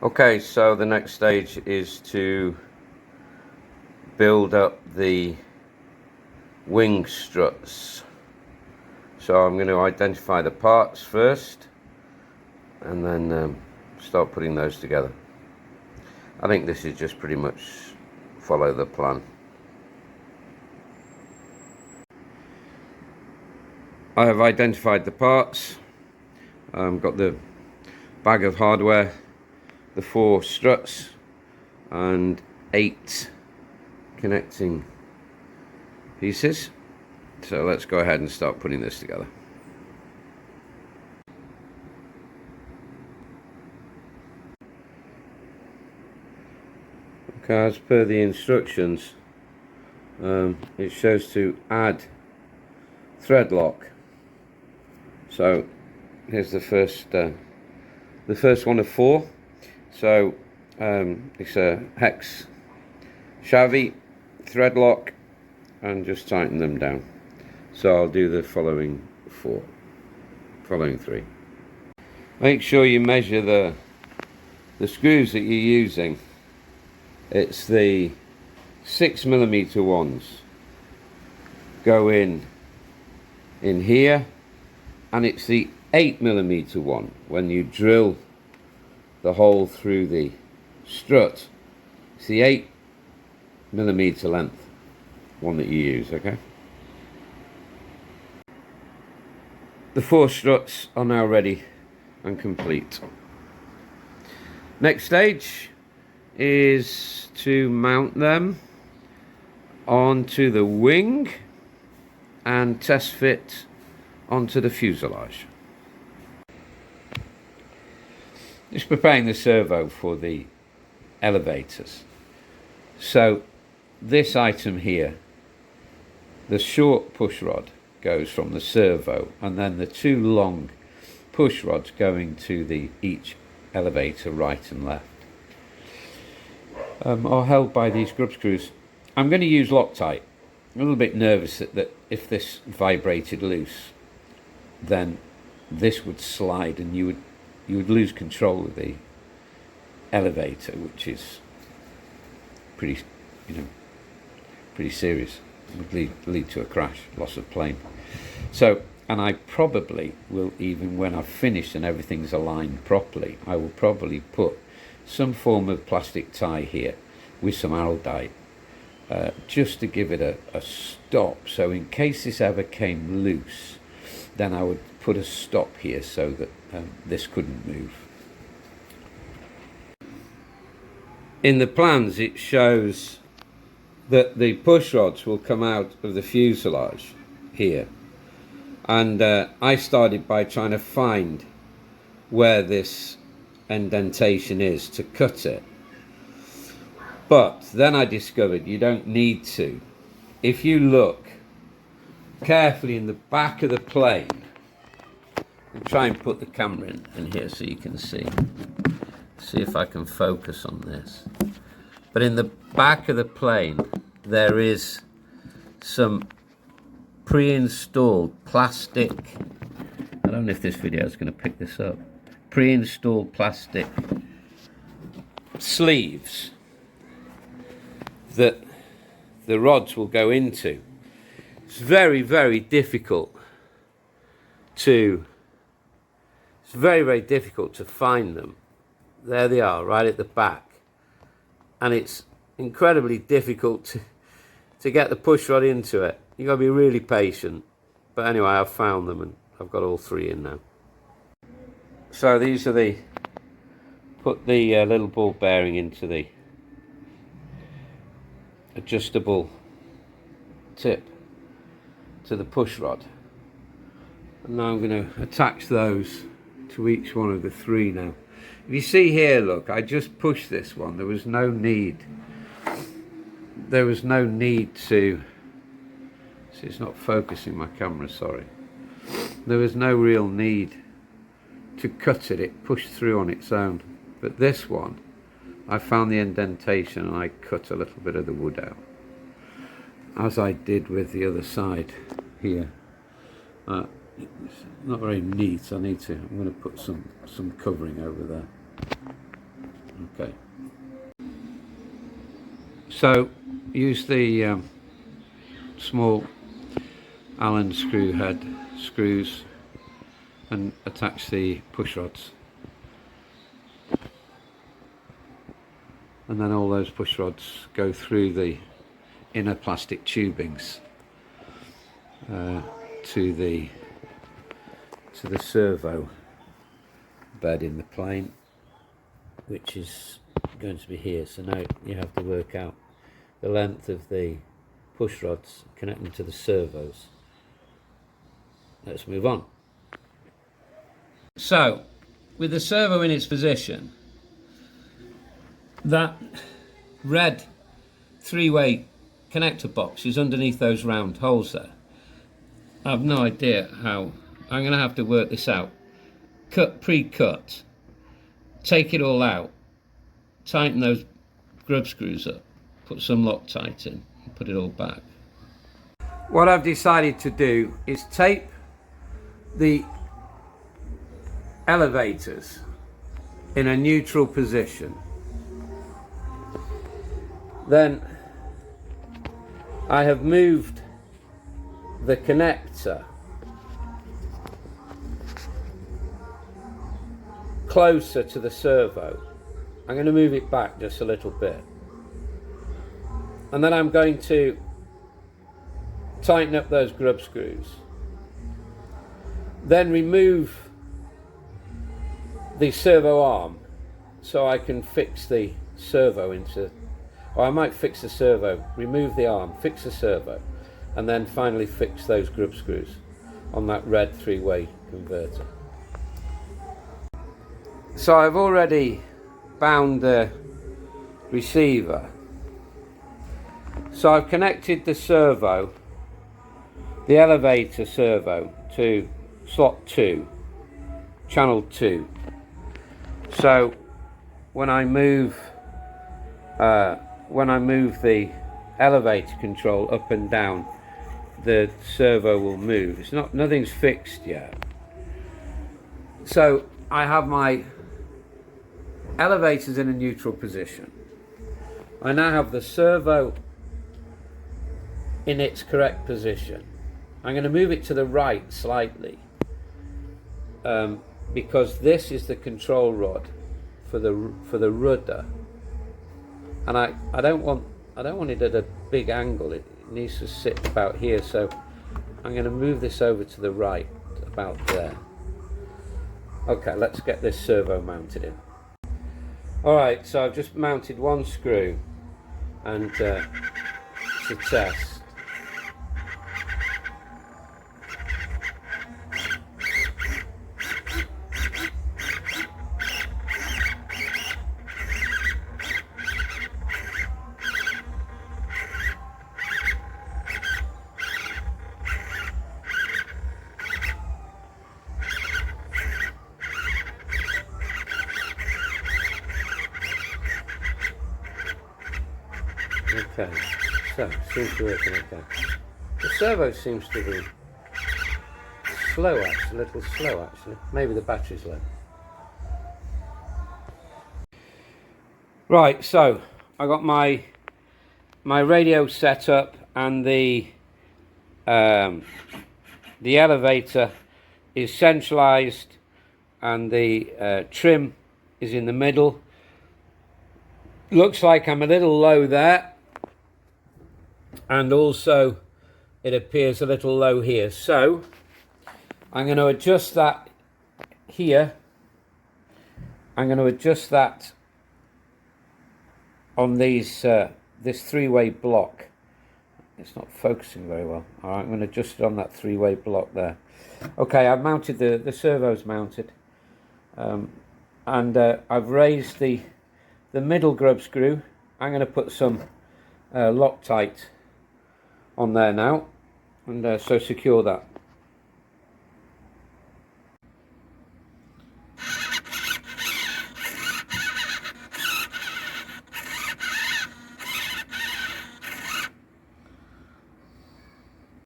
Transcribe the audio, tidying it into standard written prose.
Okay, so the next stage is to build up the wing struts. So I'm going to identify the parts first and then start putting those together. I think this is just pretty much follow the plan. I have identified the parts. Got the bag of hardware, the 4 struts and 8 connecting pieces. So let's go ahead and start putting this together. Okay, as per the instructions, it shows to add thread lock. So here's the first one of 4. So it's a hex shavy thread lock, and just tighten them down. So I'll do the following 3. Make sure you measure the screws that you're using. It's the 6mm ones go in here, and it's the 8mm one when you drill the hole through the strut. It's the 8mm length one that you use, okay? The 4 struts are now ready and complete. Next stage is to mount them onto the wing and test fit onto the fuselage. Just preparing the servo for the elevators. So this item here, the short push rod goes from the servo, and then the 2 long push rods going to each elevator right and left are held by these grub screws. I'm going to use Loctite. I'm a little bit nervous that if this vibrated loose, then this would slide and you would lose control of the elevator, which is pretty serious. It would lead to a crash, loss of plane. So, and I probably will, even when I've finished and everything's aligned properly, I will probably put some form of plastic tie here with some araldite, just to give it a stop. So in case this ever came loose, then I would put a stop here so that this couldn't move. In the plans it shows that the push rods will come out of the fuselage here, and I started by trying to find where this indentation is to cut it, but then I discovered you don't need to. If you look carefully in the back of the plane, and try and put the camera in here so you can see if I can focus on this. But in the back of the plane there is some pre-installed plastic, I don't know if this video is going to pick this up, pre-installed plastic sleeves that the rods will go into. It's very, very difficult to find them. There they are, right at the back, and it's incredibly difficult to get the push rod into it. You've got to be really patient. But anyway, I've found them and I've got all 3 in now. So these are put the little ball bearing into the adjustable tip to the push rod. And now I'm going to attach those to each one of the 3 now. If you see here, look, I just pushed this one. There was no need to, see, it's not focusing my camera, sorry. There was no real need to cut it. It pushed through on its own. But this one, I found the indentation and I cut a little bit of the wood out, as I did with the other side here. It's not very neat. I'm going to put some covering over there. So use the small Allen screw head screws and attach the push rods, and then all those push rods go through the inner plastic tubings to the servo bed in the plane, which is going to be here. So now you have to work out the length of the push rods connecting to the servos. Let's move on. So with the servo in its position, that red three-way connector box is underneath those round holes there. I have no idea how. I'm going to have to work this out. Pre-cut, take it all out, tighten those grub screws up, put some Loctite in, and put it all back. What I've decided to do is tape the elevators in a neutral position. Then I have moved the connector closer to the servo. I'm going to move it back just a little bit, and then I'm going to tighten up those grub screws, then remove the servo arm so I can fix the servo into, or I might fix the servo, remove the arm, fix the servo, and then finally fix those grub screws on that red three-way converter. So I've already bound the receiver. So I've connected the servo, the elevator servo, to slot 2, channel 2. So when I move the elevator control up and down, the servo will move. Nothing's fixed yet. So I have my elevators in a neutral position. I now have the servo in its correct position. I'm going to move it to the right slightly, because this is the control rod for the rudder, and I don't want it at a big angle. It needs to sit about here, so I'm going to move this over to the right about there. Okay, let's get this servo mounted in. Alright, so I've just mounted one screw and to test. Okay, so seems to be working okay. The servo seems to be slow, actually, a little slow actually. Maybe the battery's low. Right, so I got my radio set up, and the elevator is centralized, and the trim is in the middle. Looks like I'm a little low there, and also it appears a little low here, so I'm going to adjust that here. I'm going to adjust that on these this three-way block. It's not focusing very well. All right, I'm going to adjust it on that three-way block there. Okay, I've mounted the servo's mounted, and I've raised the middle grub screw. I'm going to put some Loctite on there now, and so secure that.